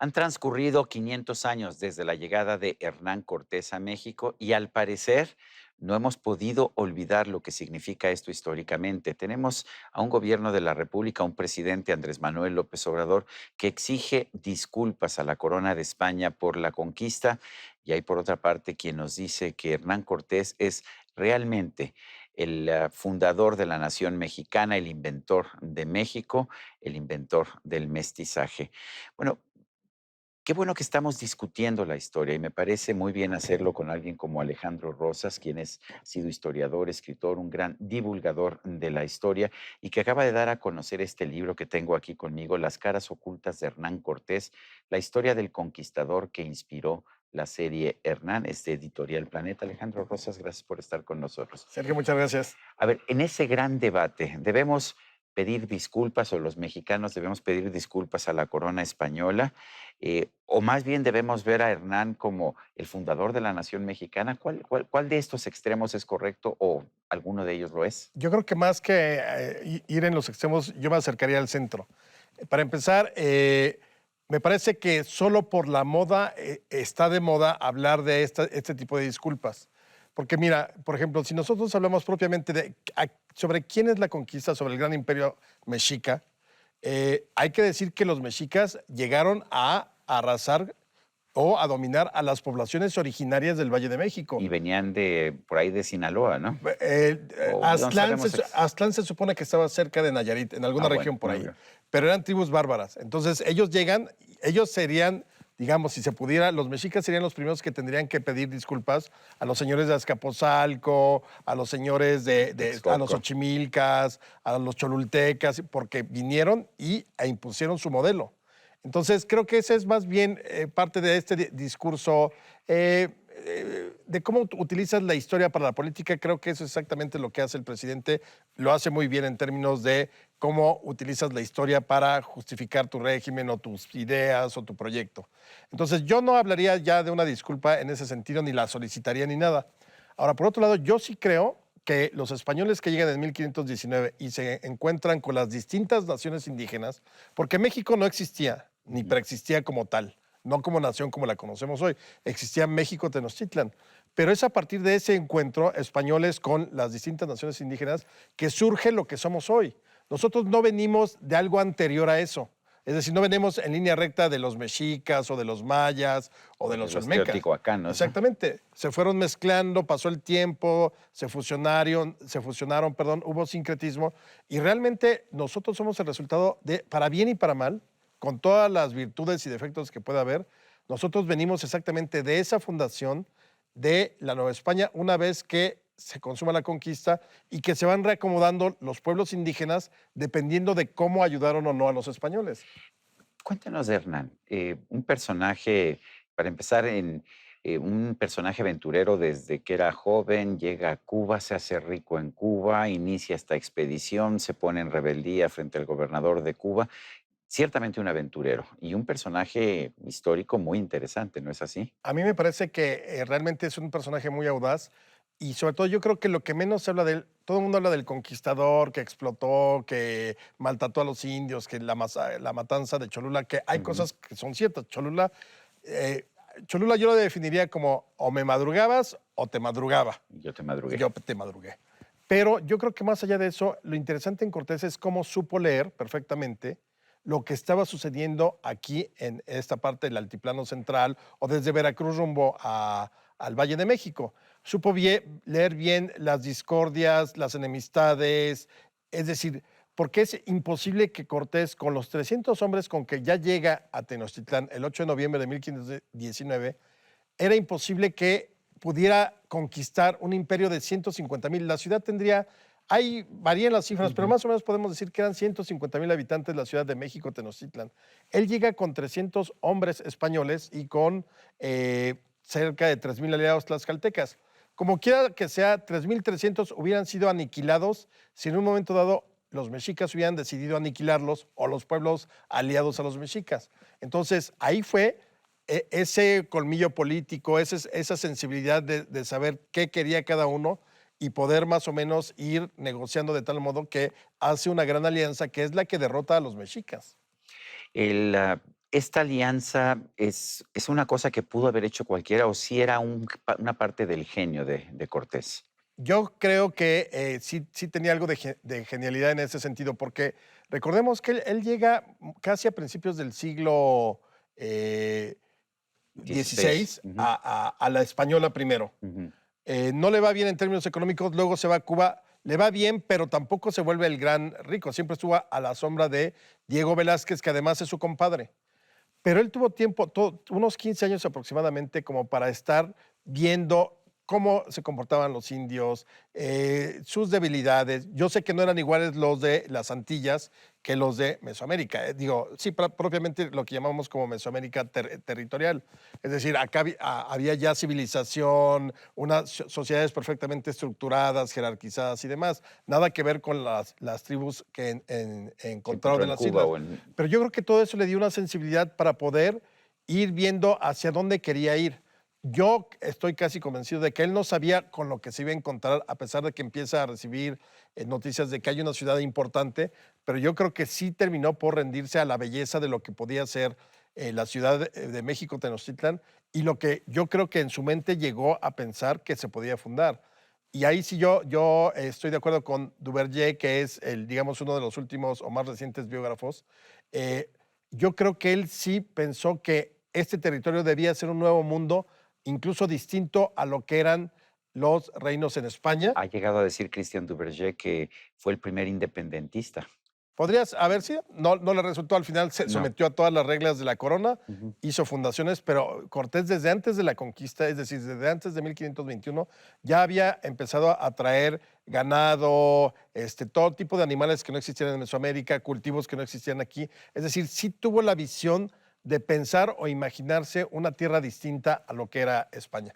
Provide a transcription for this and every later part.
Han transcurrido 500 años desde la llegada de Hernán Cortés a México y al parecer no hemos podido olvidar lo que significa esto históricamente. Tenemos a un gobierno de la República, un presidente Andrés Manuel López Obrador, que exige disculpas a la corona de España por la conquista y hay por otra parte quien nos dice que Hernán Cortés es realmente el fundador de la nación mexicana, el inventor de México, el inventor del mestizaje. Bueno, qué bueno que estamos discutiendo la historia y me parece muy bien hacerlo con alguien como Alejandro Rosas, quien ha sido historiador, escritor, un gran divulgador de la historia y que acaba de dar a conocer este libro que tengo aquí conmigo, Las caras ocultas de Hernán Cortés, la historia del conquistador que inspiró la serie Hernán, es de Editorial Planeta. Alejandro Rosas, gracias por estar con nosotros. Sergio, muchas gracias. A ver, en ese gran debate, ¿debemos pedir disculpas o los mexicanos debemos pedir disculpas a la corona española? ¿O más bien debemos ver a Hernán como el fundador de la nación mexicana? ¿Cuál de estos extremos es correcto o alguno de ellos lo es? Yo creo que más que ir en los extremos, yo me acercaría al centro. Para empezar, me parece que solo por la moda está de moda hablar de este tipo de disculpas. Porque mira, por ejemplo, si nosotros hablamos propiamente sobre quién es la conquista, sobre el gran imperio mexica, hay que decir que los mexicas llegaron a arrasar o a dominar a las poblaciones originarias del Valle de México. Y venían de por ahí de Sinaloa, ¿no? ¿O de dónde sabemos? Aztlán se supone que estaba cerca de Nayarit, en alguna Bueno, región por muy ahí, bien. pero eran tribus bárbaras. Entonces ellos llegan, ellos serían, digamos, si se pudiera, los mexicas serían los primeros que tendrían que pedir disculpas a los señores de Azcapotzalco, a los señores a los Texcoco. ochimilcas, a los cholultecas, porque vinieron e impusieron su modelo. Entonces, creo que ese es más bien parte de este discurso de cómo utilizas la historia para la política. Creo que eso es exactamente lo que hace el presidente. Lo hace muy bien en términos de cómo utilizas la historia para justificar tu régimen o tus ideas o tu proyecto. Entonces, yo no hablaría ya de una disculpa en ese sentido, ni la solicitaría ni nada. Ahora, por otro lado, yo sí creo que los españoles que llegan en 1519 y se encuentran con las distintas naciones indígenas, porque México no existía, ni Ujú. preexistía como tal, no como nación como la conocemos hoy, existía México Tenochtitlan, pero es a partir de ese encuentro españoles con las distintas naciones indígenas que surge lo que somos hoy. Nosotros no venimos de algo anterior a eso, es decir, no venimos en línea recta de los mexicas o de los mayas o de O de los los olmecas. teotihuacanos, ¿no? Exactamente, se fueron mezclando, pasó el tiempo, se fusionaron, perdón, hubo sincretismo y realmente nosotros somos el resultado de, para bien y para mal, con todas las virtudes y defectos que pueda haber, nosotros venimos exactamente de esa fundación de la Nueva España una vez que se consuma la conquista y que se van reacomodando los pueblos indígenas dependiendo de cómo ayudaron o no a los españoles. Cuéntanos de Hernán, un personaje, para empezar, un personaje aventurero desde que era joven, llega a Cuba, se hace rico en Cuba, inicia esta expedición, se pone en rebeldía frente al gobernador de Cuba. Ciertamente un aventurero y un personaje histórico muy interesante, ¿no es así? A mí me parece que realmente es un personaje muy audaz y sobre todo yo creo que lo que menos se habla de él, todo el mundo habla del conquistador que explotó, que maltrató a los indios, que la matanza de Cholula, que hay Ujú. cosas que son ciertas. Eh, Cholula yo lo definiría como o me madrugabas o te madrugaba. Y yo te Y madrugué. yo te madrugué. Pero yo creo que más allá de eso, lo interesante en Cortés es cómo supo leer perfectamente lo que estaba sucediendo aquí en esta parte del altiplano central o desde Veracruz rumbo al Valle de México. Supo leer bien las discordias, las enemistades, es decir, porque es imposible que Cortés, con los 300 hombres con que ya llega a Tenochtitlán el 8 de noviembre de 1519, era imposible que pudiera conquistar un imperio de 150,000. La ciudad tendría, varían las cifras, pero Ujú. más o menos podemos decir que eran 150,000 habitantes la ciudad de México, Tenochtitlan. Él llega con 300 hombres españoles y con cerca de 3,000 aliados tlaxcaltecas. Como quiera que sea, 3,300 hubieran sido aniquilados si en un momento dado los mexicas hubieran decidido aniquilarlos o los pueblos aliados a los mexicas. Entonces, ahí fue ese colmillo político, esa sensibilidad de saber qué quería cada uno y poder más o menos ir negociando de tal modo que hace una gran alianza que es la que derrota a los mexicas. El, ah, ¿Esta alianza es una cosa que pudo haber hecho cualquiera o si era una parte del genio de Cortés? Yo creo que sí tenía algo de genialidad en ese sentido, porque recordemos que él llega casi a principios del siglo eh, 16. XVI Ujú, a la española primero. ujú. No le va bien en términos económicos, luego se va a Cuba, le va bien, pero tampoco se vuelve el gran rico. Siempre estuvo a la sombra de Diego Velázquez, que además es su compadre. Pero él tuvo tiempo, unos 15 años aproximadamente, como para estar viendo cómo se comportaban los indios, sus debilidades. Yo sé que no eran iguales los de las Antillas que los de Mesoamérica. Digo, sí, propiamente lo que llamamos como Mesoamérica territorial. Es decir, acá había ya civilización, unas sociedades perfectamente estructuradas, jerarquizadas y demás. Nada que ver con las tribus que Se encontraron encontró en en las Cuba islas. o en... Pero yo creo que todo eso le dio una sensibilidad para poder ir viendo hacia dónde quería ir. Yo estoy casi convencido de que él no sabía con lo que se iba a encontrar, a pesar de que empieza a recibir noticias de que hay una ciudad importante, pero yo creo que sí terminó por rendirse a la belleza de lo que podía ser la ciudad de México, Tenochtitlan, y lo que yo creo que en su mente llegó a pensar que se podía fundar. Y ahí sí yo estoy de acuerdo con Duverger, que es digamos, uno de los últimos o más recientes biógrafos. Eh, yo creo que él sí pensó que este territorio debía ser un nuevo mundo, incluso distinto a lo que eran los reinos en España. Ha llegado a decir Christian Duverger que fue el primer independentista. Podrías haber sido, no le resultó, al final se No. sometió a todas las reglas de la corona, Ujú. hizo fundaciones, pero Cortés desde antes de la conquista, es decir, desde antes de 1521, ya había empezado a traer ganado, todo tipo de animales que no existían en Mesoamérica, cultivos que no existían aquí. Es decir, sí tuvo la visión de pensar o imaginarse una tierra distinta a lo que era España.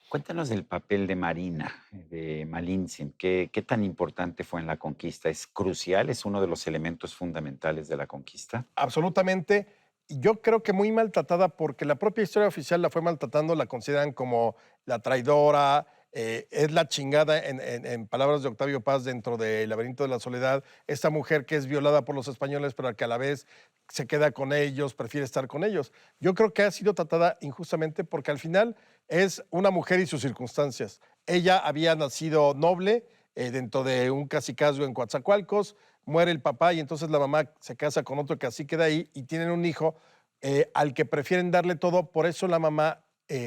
Cuéntanos del papel de Marina, de Malintzin. ¿Qué tan importante fue en la conquista? ¿Es crucial? ¿Es uno de los elementos fundamentales de la conquista? Absolutamente. Y yo creo que muy maltratada porque la propia historia oficial la fue maltratando, la consideran como la traidora, es la chingada, en palabras de Octavio Paz dentro del Laberinto de la Soledad, esta mujer que es violada por los españoles, pero que a la vez se queda con ellos, prefiere estar con ellos. Yo creo que ha sido tratada injustamente porque al final es una mujer y sus circunstancias. Ella había nacido noble dentro de un cacicazgo en Coatzacoalcos, muere el papá y entonces la mamá se casa con otro que así queda ahí y tienen un hijo al que prefieren darle todo, por eso la mamá,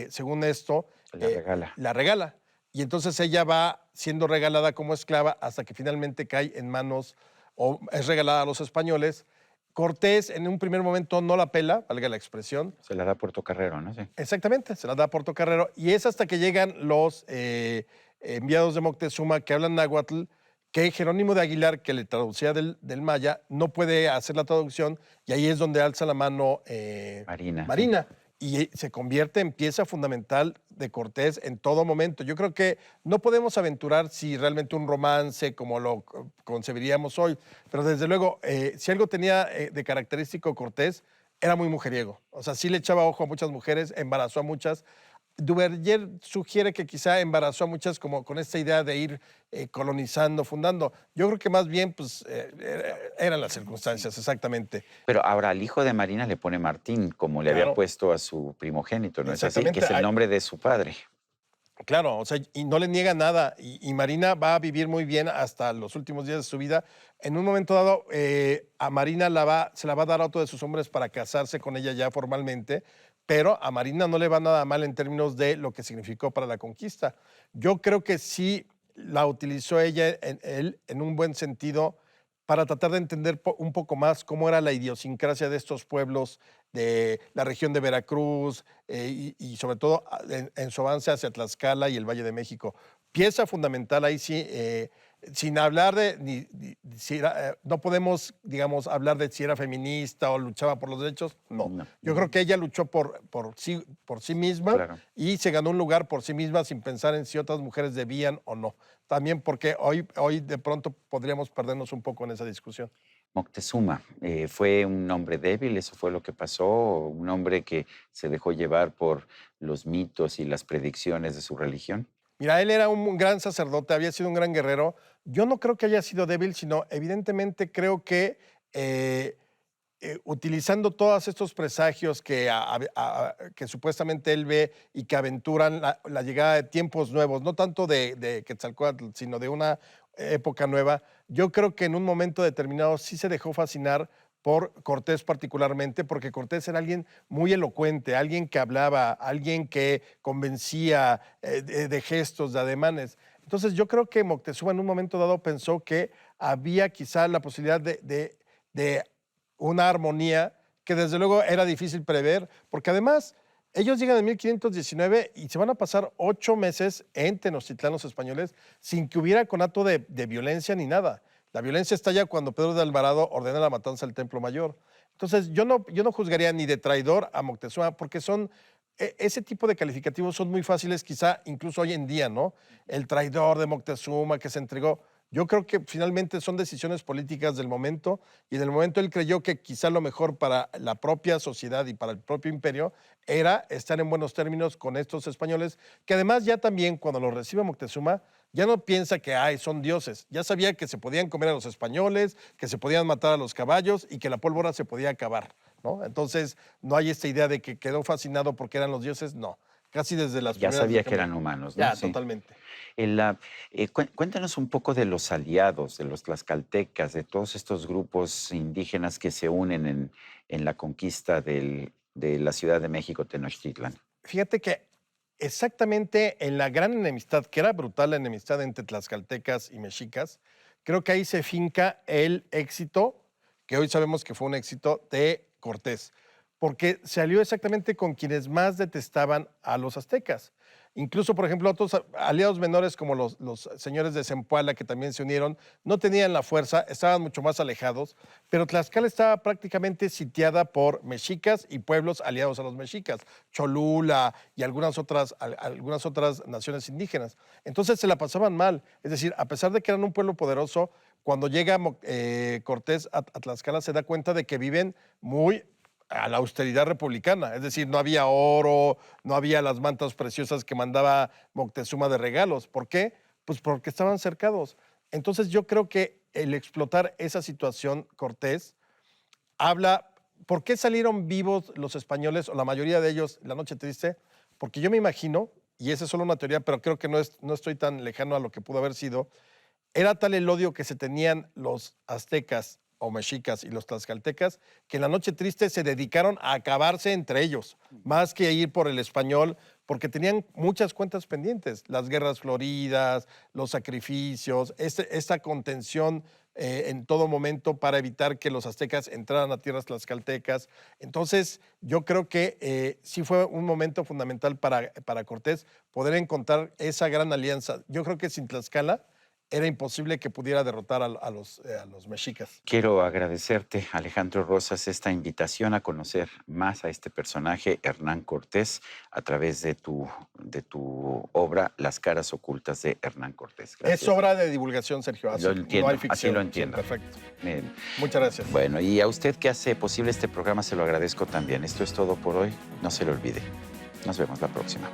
según esto, La regala. la regala. Y entonces ella va siendo regalada como esclava hasta que finalmente cae en manos o es regalada a los españoles. Cortés en un primer momento no la pela, valga la expresión. Se la da Puertocarrero, ¿no? Sí. Exactamente, se la da a Portocarrero y es hasta que llegan los enviados de Moctezuma que hablan náhuatl, que Jerónimo de Aguilar, que le traducía del maya, no puede hacer la traducción y ahí es donde alza la mano Marina, sí. Marina y se convierte en pieza fundamental de Cortés en todo momento. Yo creo que no podemos aventurar si realmente un romance como lo concebiríamos hoy, pero desde luego, si algo tenía de característico Cortés, era muy mujeriego. O sea, sí le echaba ojo a muchas mujeres, embarazó a muchas. Duverger sugiere que quizá embarazó a muchas como con esta idea de ir colonizando, fundando. Yo creo que más bien, pues, eran las circunstancias, exactamente. Pero ahora al hijo de Marina le pone Martín, como le había Claro, puesto a su primogénito, ¿no es así? Que exactamente. es el nombre de su padre. Claro, o sea, y no le niega nada. Y Marina va a vivir muy bien hasta los últimos días de su vida. En un momento dado, a Marina se la va a dar a otro de sus hombres para casarse con ella ya formalmente, pero a Marina no le va nada mal en términos de lo que significó para la conquista. Yo creo que sí la utilizó ella, él, en un buen sentido, para tratar de entender un poco más cómo era la idiosincrasia de estos pueblos de la región de Veracruz y sobre todo en su avance hacia Tlaxcala y el Valle de México. Pieza fundamental ahí sí, sin hablar de, si no podemos, digamos, hablar de si era feminista o luchaba por los derechos, no. No. Yo creo que ella luchó por sí misma Claro. y se ganó un lugar por sí misma sin pensar en si otras mujeres debían o no. También porque hoy de pronto podríamos perdernos un poco en esa discusión. Moctezuma, ¿fue un hombre débil? ¿Eso fue lo que pasó? ¿O un hombre que se dejó llevar por los mitos y las predicciones de su religión? Mira, él era un gran sacerdote, había sido un gran guerrero. Yo no creo que haya sido débil, sino evidentemente creo que eh, utilizando todos estos presagios que supuestamente él ve y que aventuran la llegada de tiempos nuevos, no tanto de Quetzalcóatl, sino de una época nueva, yo creo que en un momento determinado sí se dejó fascinar por Cortés particularmente, porque Cortés era alguien muy elocuente, alguien que hablaba, alguien que convencía de gestos, de ademanes. Entonces yo creo que Moctezuma en un momento dado pensó que había quizá la posibilidad de una armonía que desde luego era difícil prever, porque además ellos llegan en 1519 y se van a pasar 8 meses en Tenochtitlán los españoles sin que hubiera conato de violencia ni nada. La violencia estalla cuando Pedro de Alvarado ordena la matanza del Templo Mayor. Entonces yo no juzgaría ni de traidor a Moctezuma porque ese tipo de calificativos son muy fáciles quizá incluso hoy en día, ¿no? El traidor de Moctezuma que se entregó. Yo creo que finalmente son decisiones políticas del momento y en el momento él creyó que quizá lo mejor para la propia sociedad y para el propio imperio era estar en buenos términos con estos españoles, que además ya también cuando los recibe Moctezuma, ya no piensa que ay, son dioses, ya sabía que se podían comer a los españoles, que se podían matar a los caballos y que la pólvora se podía acabar, ¿no? Entonces no hay esta idea de que quedó fascinado porque eran los dioses, no, casi desde las Ya primeras sabía del que eran camino. humanos, ¿no? Ya, Sí. totalmente. Cuéntanos un poco de los aliados, de los tlaxcaltecas, de todos estos grupos indígenas que se unen en la conquista de la Ciudad de México, Tenochtitlan. Fíjate que exactamente en la gran enemistad, que era brutal la enemistad entre tlaxcaltecas y mexicas, creo que ahí se finca el éxito, que hoy sabemos que fue un éxito de Cortés, porque se alió exactamente con quienes más detestaban a los aztecas. Incluso, por ejemplo, otros aliados menores como los señores de Zempoala, que también se unieron, no tenían la fuerza, estaban mucho más alejados, pero Tlaxcala estaba prácticamente sitiada por mexicas y pueblos aliados a los mexicas, Cholula y algunas otras naciones indígenas. Entonces se la pasaban mal, es decir, a pesar de que eran un pueblo poderoso, cuando llega Cortés a Tlaxcala se da cuenta de que viven muy a la austeridad republicana, es decir, no había oro, no había las mantas preciosas que mandaba Moctezuma de regalos. ¿Por qué? Pues porque estaban cercados. Entonces yo creo que el explotar esa situación, Cortés, habla, ¿por qué salieron vivos los españoles o la mayoría de ellos la noche triste? Porque yo me imagino, y esa es solo una teoría, pero creo que no estoy tan lejano a lo que pudo haber sido, era tal el odio que se tenían los aztecas o mexicas y los tlaxcaltecas que en la noche triste se dedicaron a acabarse entre ellos, más que a ir por el español, porque tenían muchas cuentas pendientes, las guerras floridas, los sacrificios, esta contención en todo momento para evitar que los aztecas entraran a tierras tlaxcaltecas. Entonces, yo creo que sí fue un momento fundamental para Cortés poder encontrar esa gran alianza. Yo creo que sin Tlaxcala era imposible que pudiera derrotar a los mexicas. Quiero agradecerte, Alejandro Rosas, esta invitación a conocer más a este personaje, Hernán Cortés, a través de tu obra Las caras ocultas de Hernán Cortés. Es Gracias. obra de divulgación, Sergio. Lo entiendo, no hay así ficción. lo Sí, entiendo. perfecto. Bien. Muchas gracias. Bueno, y a usted que hace posible este programa se lo agradezco también. Esto es todo por hoy. No se lo olvide. Nos vemos la próxima.